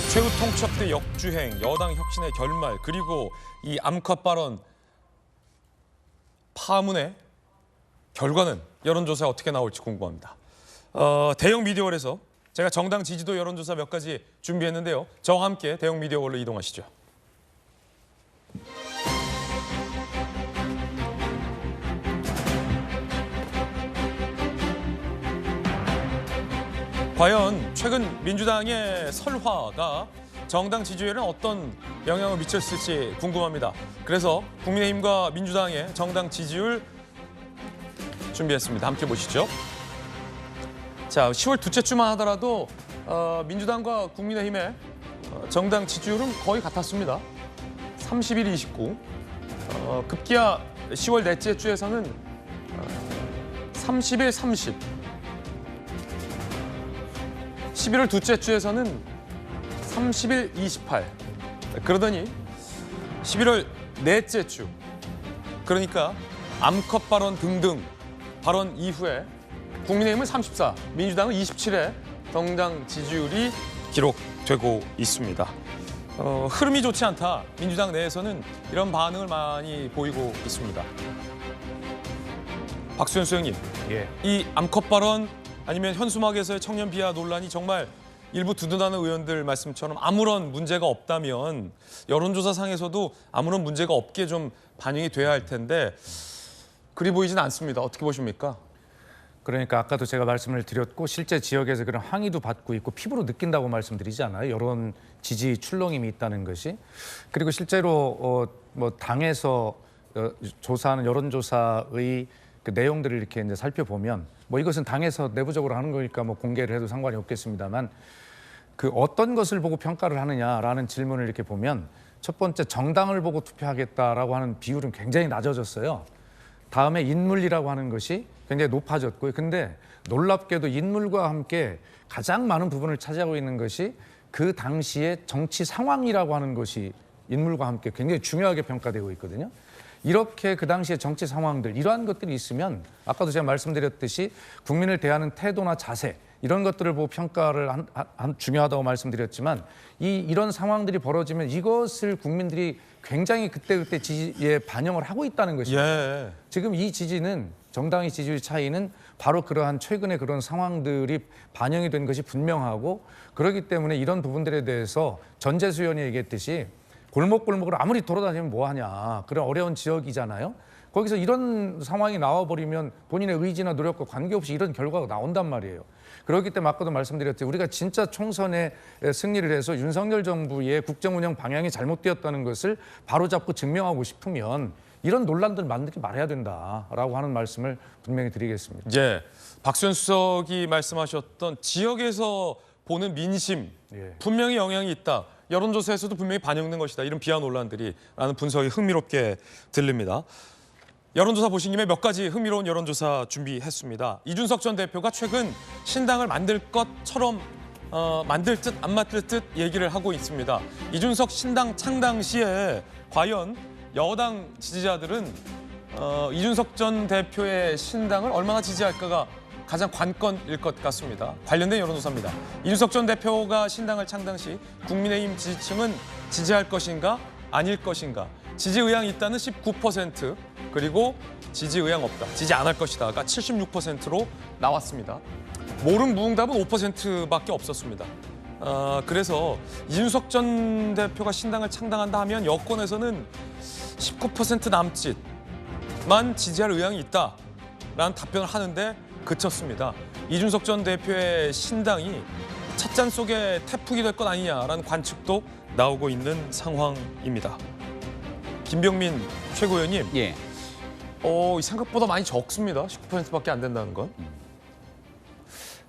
최후 통첩대 역주행, 여당 혁신의 결말, 그리고 이 암컷 발언 파문의 결과는 여론조사에 어떻게 나올지 궁금합니다. 대형 미디어홀에서 제가 정당 지지도 여론조사 몇 가지 준비했는데요. 저와 함께 대형 미디어홀로 이동하시죠. 과연 최근 민주당의 설화가 정당 지지율에는 어떤 영향을 미쳤을지 궁금합니다. 그래서 국민의힘과 민주당의 정당 지지율 준비했습니다. 함께 보시죠. 자, 10월 둘째 주만 하더라도 민주당과 국민의힘의 정당 지지율은 거의 같았습니다. 31, 29. 급기야 10월 넷째 주에서는 31, 30. 11월 둘째 주에서는 31, 28. 그러더니 11월 넷째 주, 그러니까 암컷 발언 등등 발언 이후에 국민의힘은 34, 민주당은 27의 정당 지지율이 기록되고 있습니다. 흐름이 좋지 않다. 민주당 내에서는 이런 반응을 많이 보이고 있습니다. 박수현 소장님, 이 암컷 발언 아니면 현수막에서의 청년 비하 논란이 정말 일부 두둔하는 의원들 말씀처럼 아무런 문제가 없다면 여론조사상에서도 아무런 문제가 없게 좀 반영이 돼야 할 텐데 그리 보이진 않습니다. 어떻게 보십니까? 그러니까 아까도 제가 말씀을 드렸고 실제 지역에서 그런 항의도 받고 있고 피부로 느낀다고 말씀드리잖아요. 여론 지지 출렁임이 있다는 것이. 그리고 실제로 뭐 당에서 조사하는 여론조사의 그 내용들을 이렇게 이제 살펴보면 뭐 이것은 당에서 내부적으로 하는 거니까 뭐 공개를 해도 상관이 없겠습니다만 그 어떤 것을 보고 평가를 하느냐라는 질문을 이렇게 보면 첫 번째 정당을 보고 투표하겠다라고 하는 비율은 굉장히 낮아졌어요. 다음에 인물이라고 하는 것이 굉장히 높아졌고요. 근데 놀랍게도 인물과 함께 가장 많은 부분을 차지하고 있는 것이 그 당시의 정치 상황이라고 하는 것이 인물과 함께 굉장히 중요하게 평가되고 있거든요. 이렇게 그 당시의 정치 상황들, 이러한 것들이 있으면 아까도 제가 말씀드렸듯이 국민을 대하는 태도나 자세 이런 것들을 보고 평가를 중요하다고 말씀드렸지만 이런 상황들이 벌어지면 이것을 국민들이 굉장히 그때그때 지지에 반영을 하고 있다는 것입니다. 예. 지금 이 지지는 정당의 지지율 차이는 바로 그러한 최근의 그런 상황들이 반영이 된 것이 분명하고 그렇기 때문에 이런 부분들에 대해서 전재수 의원이 얘기했듯이 골목골목을 아무리 돌아다니면 뭐하냐. 그런 어려운 지역이잖아요. 거기서 이런 상황이 나와버리면 본인의 의지나 노력과 관계없이 이런 결과가 나온단 말이에요. 그렇기 때문에 아까도 말씀드렸듯이 우리가 진짜 총선에 승리를 해서 윤석열 정부의 국정운영 방향이 잘못되었다는 것을 바로잡고 증명하고 싶으면 이런 논란들 만들지 말아야 된다라고 하는 말씀을 분명히 드리겠습니다. 예, 박수현 수석이 말씀하셨던 지역에서 보는 민심 분명히 영향이 있다. 여론조사에서도 분명히 반영된 것이다. 이런 비하 논란들이 라는 분석이 흥미롭게 들립니다. 여론조사 보신 김에 몇 가지 흥미로운 여론조사 준비했습니다. 이준석 전 대표가 최근 신당을 만들 것처럼 만들 듯 안 만들 듯 얘기를 하고 있습니다. 이준석 신당 창당 시에 과연 여당 지지자들은 이준석 전 대표의 신당을 얼마나 지지할까가 가장 관건일 것 같습니다. 관련된 여론조사입니다. 이준석 전 대표가 신당을 창당 시 국민의힘 지지층은 지지할 것인가 아닐 것인가. 지지 의향이 있다는 19%, 그리고 지지 의향 없다, 지지 안 할 것이다가 76%로 나왔습니다. 모른 무응답은 5%밖에 없었습니다. 그래서 이준석 전 대표가 신당을 창당한다 하면 여권에서는 19% 남짓만 지지할 의향이 있다라는 답변을 하는데 그쳤습니다. 이준석 전 대표의 신당이 찻잔 속에 태풍이 될 것 아니냐라는 관측도 나오고 있는 상황입니다. 김병민 최고위원님, 생각보다 많이 적습니다. 19%밖에 안 된다는 건.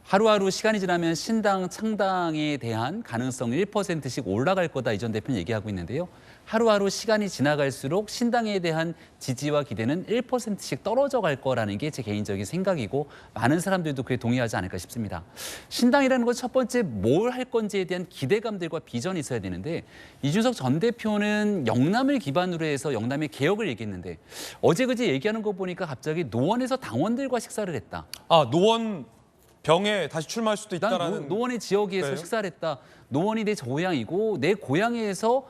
하루하루 시간이 지나면 신당 창당에 대한 가능성이 1%씩 올라갈 거다 이 전 대표는 얘기하고 있는데요. 하루하루 시간이 지나갈수록 신당에 대한 지지와 기대는 1%씩 떨어져 갈 거라는 게 제 개인적인 생각이고 많은 사람들도 그에 동의하지 않을까 싶습니다. 신당이라는 건 첫 번째 뭘 할 건지에 대한 기대감들과 비전이 있어야 되는데 이준석 전 대표는 영남을 기반으로 해서 영남의 개혁을 얘기했는데 어제 그제 얘기하는 거 보니까 갑자기 노원에서 당원들과 식사를 했다. 노원 병에 다시 출마할 수도 난 있다라는. 노원의 지역에서 그래요? 식사를 했다. 노원이 내 고향이고 내 고향에서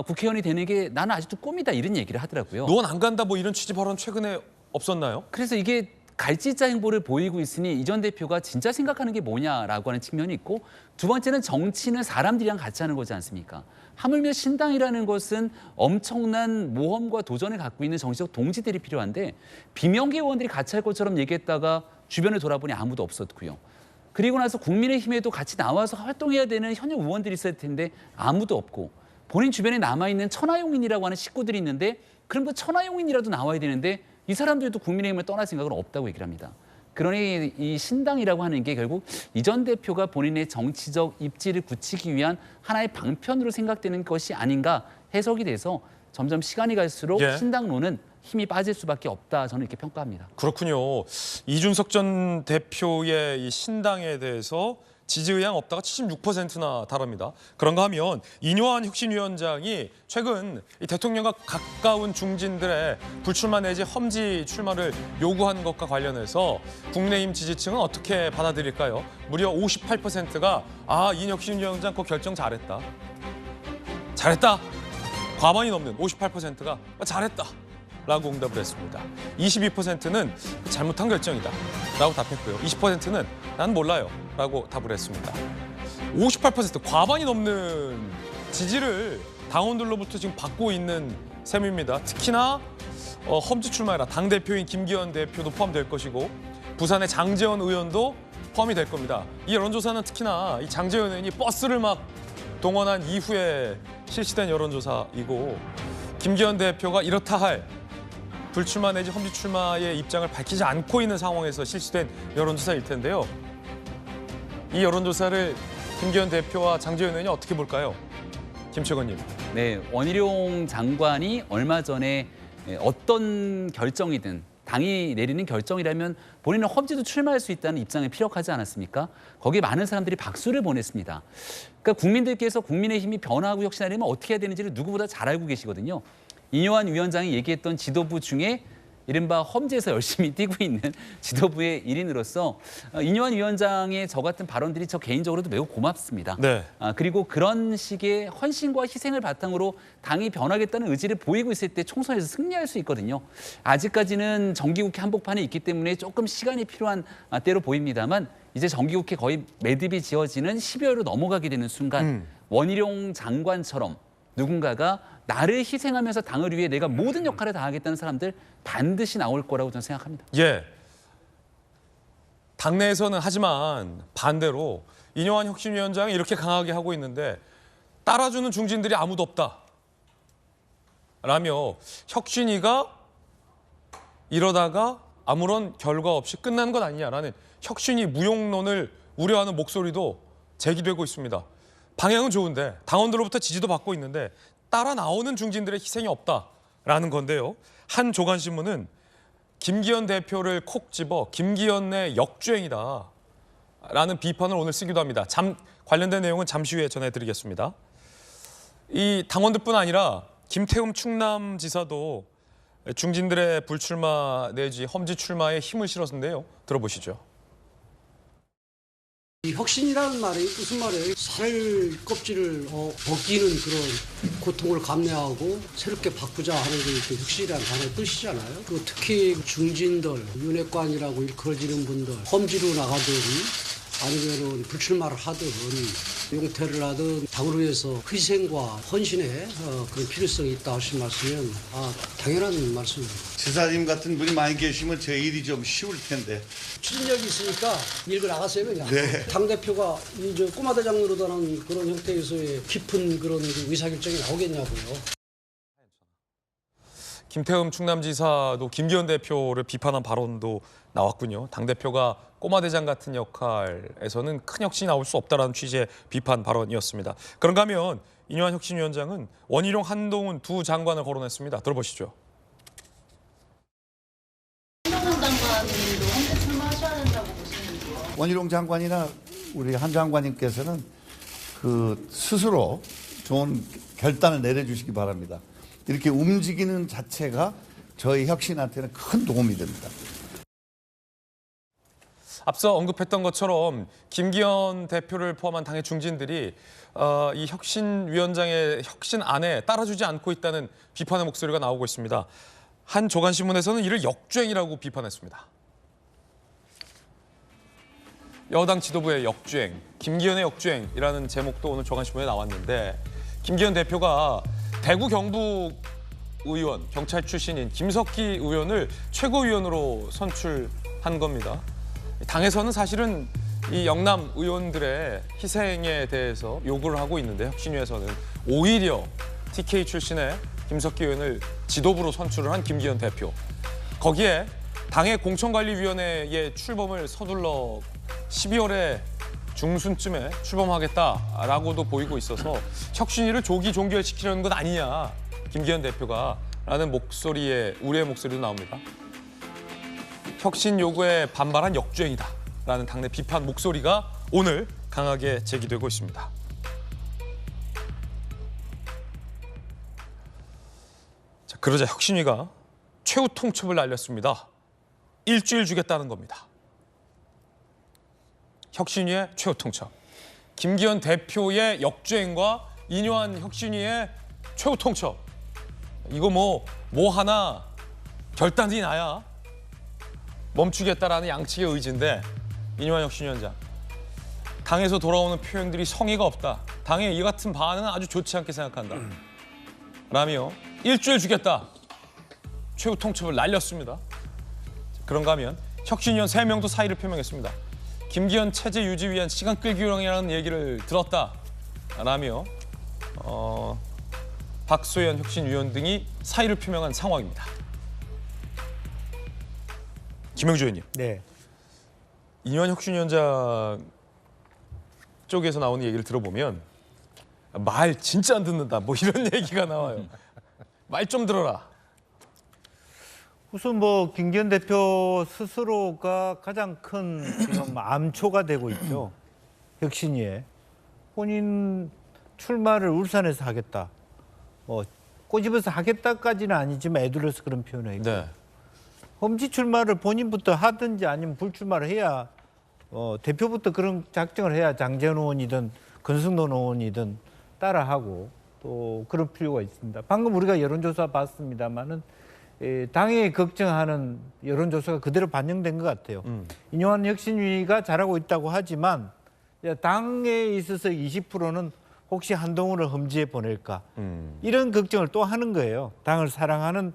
국회의원이 되는 게 나는 아직도 꿈이다 이런 얘기를 하더라고요. 노원 안 간다 뭐 이런 취지 발언 최근에 없었나요? 그래서 이게 갈짓자 행보를 보이고 있으니 이 전 대표가 진짜 생각하는 게 뭐냐라고 하는 측면이 있고 두 번째는 정치는 사람들이랑 같이 하는 거지 않습니까? 하물며 신당이라는 것은 엄청난 모험과 도전을 갖고 있는 정치적 동지들이 필요한데 비명계 의원들이 같이 할 것처럼 얘기했다가 주변을 돌아보니 아무도 없었고요. 그리고 나서 국민의힘에도 같이 나와서 활동해야 되는 현역 의원들이 있을 텐데 아무도 없고 본인 주변에 남아있는 천하용인이라고 하는 식구들이 있는데 그럼 그 천하용인이라도 나와야 되는데 이 사람들도 국민의힘을 떠날 생각은 없다고 얘기를 합니다. 그러니 이 신당이라고 하는 게 결국 이 전 대표가 본인의 정치적 입지를 굳히기 위한 하나의 방편으로 생각되는 것이 아닌가 해석이 돼서 점점 시간이 갈수록 예. 신당론은 힘이 빠질 수밖에 없다. 저는 이렇게 평가합니다. 그렇군요. 이준석 전 대표의 이 신당에 대해서 지지 의향 없다가 76%나 달합니다. 그런가 하면 이뇨한 혁신위원장이 최근 이 대통령과 가까운 중진들의 불출마 내지 험지 출마를 요구하는 것과 관련해서 국민의힘 지지층은 어떻게 받아들일까요? 무려 58%가 이 혁신위원장 그 결정 잘했다. 잘했다. 과반이 넘는 58%가 잘했다. 라고 응답을 했습니다. 22%는 잘못한 결정이다 라고 답했고요. 20%는 난 몰라요 라고 답을 했습니다. 58% 과반이 넘는 지지를 당원들로부터 지금 받고 있는 셈입니다. 특히나 험지 출마해라 당대표인 김기현 대표도 포함될 것이고 부산의 장제원 의원도 포함이 될 겁니다. 이 여론조사는 특히나 이 장제원 의원이 버스를 막 동원한 이후에 실시된 여론조사이고 김기현 대표가 이렇다 할 불출마 내지 험지 출마의 입장을 밝히지 않고 있는 상황에서 실시된 여론조사일 텐데요. 이 여론조사를 김기현 대표와 장제원 의원이 어떻게 볼까요? 김채건님. 네, 원희룡 장관이 얼마 전에 어떤 결정이든 당이 내리는 결정이라면 본인은 험지도 출마할 수 있다는 입장에 피력하지 않았습니까? 거기에 많은 사람들이 박수를 보냈습니다. 그러니까 국민들께서 국민의힘이 변화하고 혁신하려면 어떻게 해야 되는지를 누구보다 잘 알고 계시거든요. 이뇨한 위원장이 얘기했던 지도부 중에 이른바 험지에서 열심히 뛰고 있는 지도부의 일인으로서 이뇨한 위원장의 저 같은 발언들이 저 개인적으로도 매우 고맙습니다. 네. 그리고 그런 식의 헌신과 희생을 바탕으로 당이 변하겠다는 의지를 보이고 있을 때 총선에서 승리할 수 있거든요. 아직까지는 정기국회 한복판에 있기 때문에 조금 시간이 필요한 때로 보입니다만 이제 정기국회 거의 매듭이 지어지는 12월로 넘어가게 되는 순간 원희룡 장관처럼 누군가가 나를 희생하면서 당을 위해 내가 모든 역할을 다하겠다는 사람들 반드시 나올 거라고 저는 생각합니다. 예. 당내에서는 하지만 반대로 이뇨한 혁신위원장이 이렇게 강하게 하고 있는데 따라주는 중진들이 아무도 없다. 라며 혁신위가 이러다가 아무런 결과 없이 끝나는 것 아니냐라는 혁신위 무용론을 우려하는 목소리도 제기되고 있습니다. 방향은 좋은데 당원들로부터 지지도 받고 있는데 따라 나오는 중진들의 희생이 없다라는 건데요. 한 조간신문은 김기현 대표를 콕 집어 김기현의 역주행이다라는 비판을 오늘 쓰기도 합니다. 관련된 내용은 잠시 후에 전해드리겠습니다. 이 당원들뿐 아니라 김태흠 충남지사도 중진들의 불출마 내지 험지 출마에 힘을 실었는데요. 들어보시죠. 이 혁신이라는 말이 무슨 말이에요? 살 껍질을 벗기는 그런 고통을 감내하고 새롭게 바꾸자 하는 게 혁신이라는 단어의 뜻이잖아요. 그 특히 중진들, 윤핵관이라고 일컬어지는 분들 험지로 나가든 아니면은 불출마를 하든 용퇴를 하든 당을 위해서 희생과 헌신의 그런 필요성이 있다 하신 말씀은 당연한 말씀입니다. 지사님 같은 분이 많이 계시면 제 일이 좀 쉬울 텐데. 추진력이 있으니까 밀고 나갔어요 그냥. 네. 당대표가 이제 꼬마대장 노릇하는 그런 형태에서의 깊은 그런 의사결정이 나오겠냐고요. 김태흠 충남지사도 김기현 대표를 비판한 발언도 나왔군요. 당대표가 꼬마대장 같은 역할에서는 큰 혁신이 나올 수 없다라는 취지의 비판 발언이었습니다. 그런가 하면 이뇨한 혁신위원장은 원희룡, 한동훈 두 장관을 거론했습니다. 들어보시죠. 한동훈 장관님도 험지 출마하셔야 된다고 보시는데요. 원희룡 장관이나 우리 한 장관님께서는 그 스스로 좋은 결단을 내려주시기 바랍니다. 이렇게 움직이는 자체가 저희 혁신한테는 큰 도움이 됩니다. 앞서 언급했던 것처럼 김기현 대표를 포함한 당의 중진들이 이 혁신위원장의 혁신 안에 따라주지 않고 있다는 비판의 목소리가 나오고 있습니다. 한 조간신문에서는 이를 역주행이라고 비판했습니다. 여당 지도부의 역주행, 김기현의 역주행이라는 제목도 오늘 조간신문에 나왔는데 김기현 대표가 대구 경북 의원, 경찰 출신인 김석기 의원을 최고위원으로 선출한 겁니다. 당에서는 사실은 이 영남 의원들의 희생에 대해서 요구를 하고 있는데 혁신위에서는 오히려 TK 출신의 김석기 의원을 지도부로 선출을 한 김기현 대표. 거기에 당의 공천관리위원회의 출범을 서둘러 12월에 중순쯤에 출범하겠다라고도 보이고 있어서 혁신위를 조기 종결시키려는 것 아니냐, 김기현 대표가 라는 목소리에 우려의 목소리도 나옵니다. 혁신 요구에 반발한 역주행이다라는 당내 비판 목소리가 오늘 강하게 제기되고 있습니다. 자, 그러자 혁신위가 최후 통첩을 날렸습니다. 일주일 주겠다는 겁니다. 혁신위의 최후 통첩. 김기현 대표의 역주행과 인요한 혁신위의 최후 통첩. 이거 뭐 하나 결단이 나야 멈추겠다라는 양측의 의지인데 인요한 혁신위원장. 당에서 돌아오는 표현들이 성의가 없다. 당의 이 같은 반응은 아주 좋지 않게 생각한다. 라며 일주일 주겠다. 최후 통첩을 날렸습니다. 그런가 하면 혁신위원 3명도 사의를 표명했습니다. 김기현 체제 유지 위한 시간 끌기 요령이라는 얘기를 들었다. 라며 박소연 혁신위원 등이 사의를 표명한 상황입니다. 김영주 의원님. 네. 인요한 혁신위원장 쪽에서 나오는 얘기를 들어보면 말 진짜 안 듣는다. 뭐 이런 얘기가 나와요. 말 좀 들어라. 우선 뭐 김기현 대표 스스로가 가장 큰 지금 암초가 되고 있죠. 혁신위에 본인 출마를 울산에서 하겠다. 꼬집어서 하겠다까지는 아니지만 애둘러서 그런 표현을 했고 네. 험지 출마를 본인부터 하든지 아니면 불출마를 해야 대표부터 그런 작정을 해야 장재원 의원이든 권승돈 의원이든 따라하고 또 그런 필요가 있습니다. 방금 우리가 여론조사 봤습니다마는 당이 걱정하는 여론조사가 그대로 반영된 것 같아요. 인요한 혁신위가 잘하고 있다고 하지만 당에 있어서 20%는 혹시 한동훈을 험지에 보낼까 이런 걱정을 또 하는 거예요. 당을 사랑하는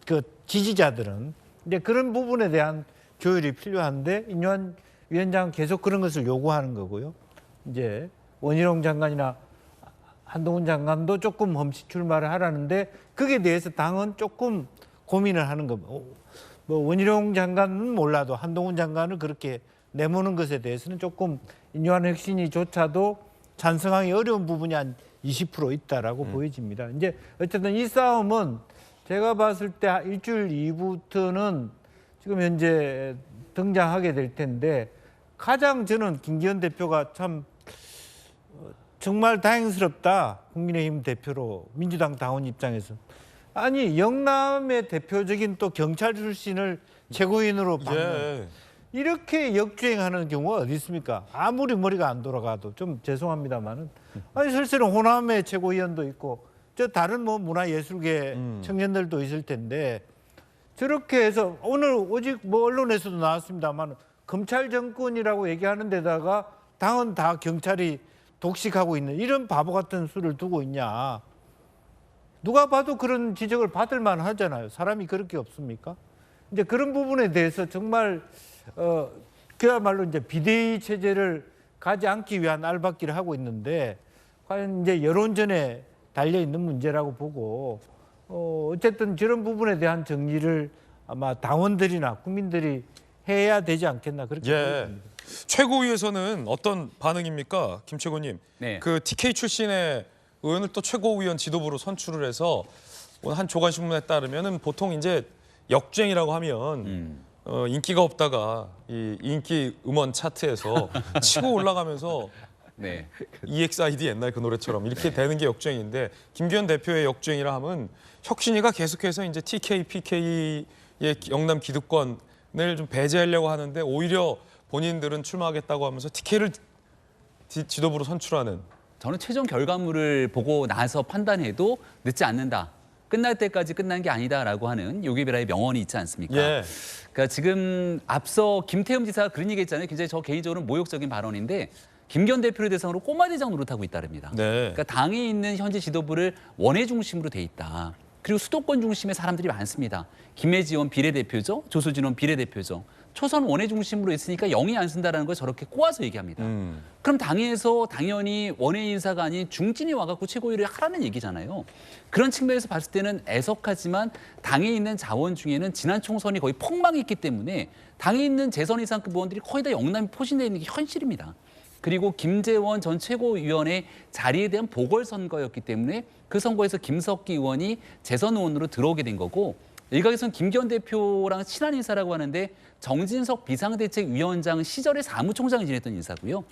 그 지지자들은 이제 그런 부분에 대한 조율이 필요한데 인요한 위원장은 계속 그런 것을 요구하는 거고요. 이제 원희룡 장관이나 한동훈 장관도 조금 험지 출마를 하라는데 거기에 대해서 당은 조금 고민을 하는 겁니다. 뭐 원희룡 장관은 몰라도 한동훈 장관을 그렇게 내모는 것에 대해서는 조금 인요한 혁신위조차도 찬성하기 어려운 부분이 한 20% 있다라고 보여집니다. 이제 어쨌든 이 싸움은 제가 봤을 때 일주일 이후부터는 지금 현재 등장하게 될 텐데 가장 저는 김기현 대표가 참 정말 다행스럽다. 국민의힘 대표로 민주당 당원 입장에서. 아니 영남의 대표적인 또 경찰 출신을 최고위원으로 받는 이렇게 역주행하는 경우가 어디 있습니까? 아무리 머리가 안 돌아가도 좀 죄송합니다만은 아니 실제로 호남의 최고위원도 있고 저 다른 뭐 문화예술계 청년들도 있을 텐데 저렇게 해서 오늘 오직 뭐 언론에서도 나왔습니다만 검찰 정권이라고 얘기하는 데다가 당은 다 경찰이 독식하고 있는 이런 바보 같은 수를 두고 있냐. 누가 봐도 그런 지적을 받을 만하잖아요. 사람이 그렇게 없습니까? 이제 그런 부분에 대해서 정말 그야말로 이제 비대위 체제를 가지 않기 위한 알박기를 하고 있는데 과연 이제 여론전에 달려 있는 문제라고 보고 어쨌든 저런 부분에 대한 정리를 아마 당원들이나 국민들이 해야 되지 않겠나 그렇게 보입니다. 최고위에서는 어떤 반응입니까, 김채곤님? 네. 그 TK 출신의 의원을 또 최고위원 지도부로 선출을 해서 오늘 한 조간신문에 따르면은 보통 이제 역주행이라고 하면 인기가 없다가 이 인기 음원 차트에서 치고 올라가면서 네. EXID 옛날 그 노래처럼 이렇게 되는 게 역주행인데 김기현 대표의 역주행이라 하면 혁신위가 계속해서 이제 TK, PK의 영남 기득권을 좀 배제하려고 하는데 오히려 본인들은 출마하겠다고 하면서 TK를 지도부로 선출하는. 저는 최종 결과물을 보고 나서 판단해도 늦지 않는다. 끝날 때까지 끝난 게 아니다라고 하는 요기베라의 명언이 있지 않습니까? 예. 그러니까 지금 앞서 김태흠 지사가 그런 얘기 했잖아요. 굉장히 저 개인적으로 모욕적인 발언인데 김기현 대표를 대상으로 꼬마대장 노릇하고 있다릅니다. 네. 그러니까 당에 있는 현재 지도부를 원외 중심으로 돼 있다. 그리고 수도권 중심의 사람들이 많습니다. 김혜지 의원 비례대표죠. 조수진 의원 비례대표죠. 초선 원외 중심으로 있으니까 영이 안 쓴다라는 걸 저렇게 꼬아서 얘기합니다. 그럼 당에서 당연히 원외 인사가 아닌 중진이 와갖고 최고위를 하라는 얘기잖아요. 그런 측면에서 봤을 때는 애석하지만 당에 있는 자원 중에는 지난 총선이 거의 폭망했기 때문에 당에 있는 재선 이상급 의원들이 거의 다 영남이 포진되어 있는 게 현실입니다. 그리고 김재원 전 최고위원의 자리에 대한 보궐선거였기 때문에 그 선거에서 김석기 의원이 재선 의원으로 들어오게 된 거고 일각에서는 김기현 대표랑 친한 인사라고 하는데 정진석 비상대책위원장 시절에 사무총장을 지냈던 인사고요.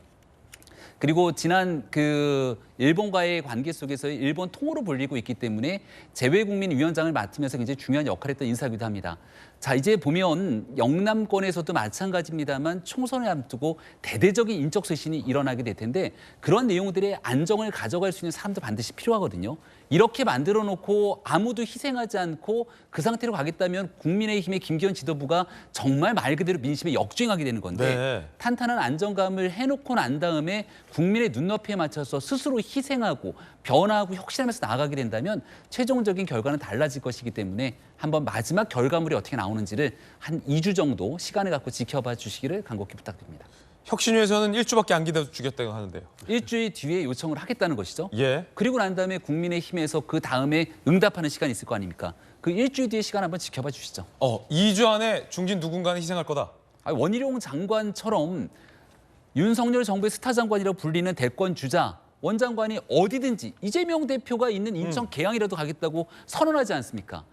그리고 지난 그 일본과의 관계 속에서 일본 통으로 불리고 있기 때문에 재외국민위원장을 맡으면서 굉장히 중요한 역할을 했던 인사이기도 합니다. 자, 이제 보면 영남권에서도 마찬가지입니다만 총선을 앞두고 대대적인 인적 쇄신이 일어나게 될 텐데 그런 내용들의 안정을 가져갈 수 있는 사람도 반드시 필요하거든요. 이렇게 만들어 놓고 아무도 희생하지 않고 그 상태로 가겠다면 국민의힘의 김기현 지도부가 정말 말 그대로 민심에 역주행하게 되는 건데 네. 탄탄한 안정감을 해놓고 난 다음에 국민의 눈높이에 맞춰서 스스로 희생하고 변화하고 혁신하면서 나아가게 된다면 최종적인 결과는 달라질 것이기 때문에 한번 마지막 결과물이 어떻게 나오는지를 한 2주 정도 시간을 갖고 지켜봐 주시기를 간곡히 부탁드립니다. 혁신위에서는 1주밖에 안 기다려주겠다고 하는데요. 일주일 뒤에 요청을 하겠다는 것이죠. 예. 그리고 난 다음에 국민의힘에서 그 다음에 응답하는 시간이 있을 거 아닙니까? 그 일주일 뒤의 시간 한번 지켜봐 주시죠. 2주 안에 중진 누군가는 희생할 거다. 원희룡 장관처럼 윤석열 정부의 스타 장관이라고 불리는 대권 주자 원 장관이 어디든지 이재명 대표가 있는 인천 계양이라도 가겠다고 선언하지 않습니까?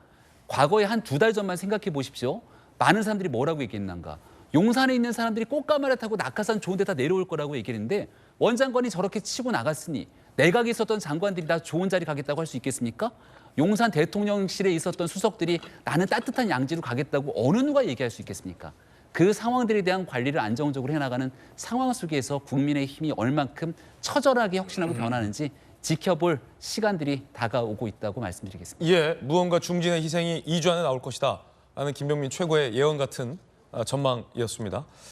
과거에 한 2달 전만 생각해 보십시오. 많은 사람들이 뭐라고 얘기했는가. 용산에 있는 사람들이 꽃가마를 타고 낙하산 좋은 데 다 내려올 거라고 얘기했는데 원 장관이 저렇게 치고 나갔으니 내각에 있었던 장관들이 다 좋은 자리 가겠다고 할 수 있겠습니까? 용산 대통령실에 있었던 수석들이 나는 따뜻한 양지로 가겠다고 어느 누가 얘기할 수 있겠습니까? 그 상황들에 대한 관리를 안정적으로 해나가는 상황 속에서 국민의 힘이 얼만큼 처절하게 혁신하고 변하는지 지켜볼 시간들이 다가오고 있다고 말씀드리겠습니다. 예, 무언가 중진의 희생이 2주 안에 나올 것이다 라는 김병민 최고의 예언 같은 전망이었습니다.